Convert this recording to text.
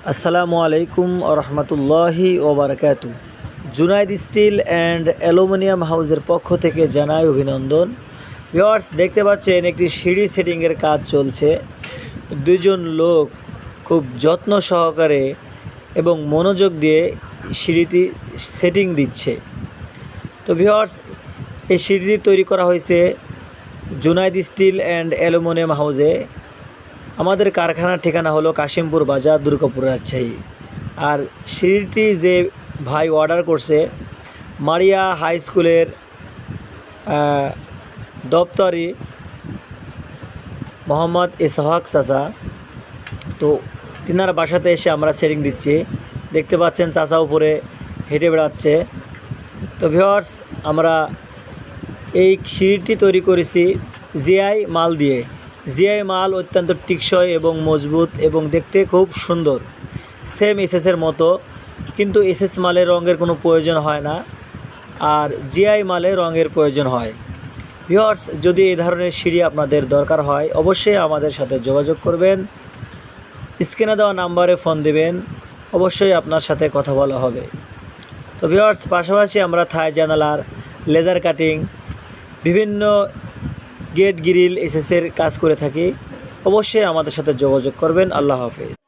আসসালামু আলাইকুম রহমতুল্লাহি ওবরাকাতু। জুনাইদ স্টিল অ্যান্ড অ্যালুমিনিয়াম হাউসের পক্ষ থেকে জানাই অভিনন্দন। ভিউয়ার্স, দেখতে পাচ্ছেন একটি সিঁড়ি সেটিংয়ের কাজ চলছে। দুজন লোক খুব যত্ন সহকারে এবং মনোযোগ দিয়ে সিঁড়িটি সেটিং দিচ্ছে। তো ভিউয়ার্স, এই সিঁড়িটি তৈরি করা হয়েছে জুনাইদ স্টিল অ্যান্ড অ্যালুমিনিয়াম হাউসে। আমাদের কারখানার ঠিকানা হলো কাশিমপুর বাজার, দুর্গাপুর, রাজশাহী। আর সিঁড়িটি যে ভাই অর্ডার করছে মারিয়া হাই স্কুলের দপ্তরি মোহাম্মদ ইসহাক চাচা। তো তিনার বাসাতে এসে আমরা সেটিং দিচ্ছি। দেখতে পাচ্ছেন চাচা উপরে হেঁটে বেড়াচ্ছে। তো ভিউয়ার্স, আমরা এই সিঁড়িটি তৈরি করেছি জিআই মাল দিয়ে। জিআই মাল অত্যন্ত টিকসই এবং মজবুত এবং দেখতে খুব সুন্দর, সেম এসএসের মতো, কিন্তু এসএস মালের রঙের কোনো প্রয়োজন হয় না, আর জিআই মালে রঙের প্রয়োজন হয়। ভিউয়ার্স, যদি এই ধরনের সিঁড়ি আপনাদের দরকার হয় অবশ্যই আমাদের সাথে যোগাযোগ করবেন। স্ক্রিনে দেওয়া নাম্বারে ফোন দেবেন, অবশ্যই আপনার সাথে কথা বলা হবে। তো ভিউয়ার্স, পাশাপাশি আমরা থাই জানালার লেজার কাটিং, বিভিন্ন গেট গ্রিল এসএসের কাজ করে থাকি। অবশ্যই আমাদের সাথে যোগাযোগ করবেন। আল্লাহ হাফেজ।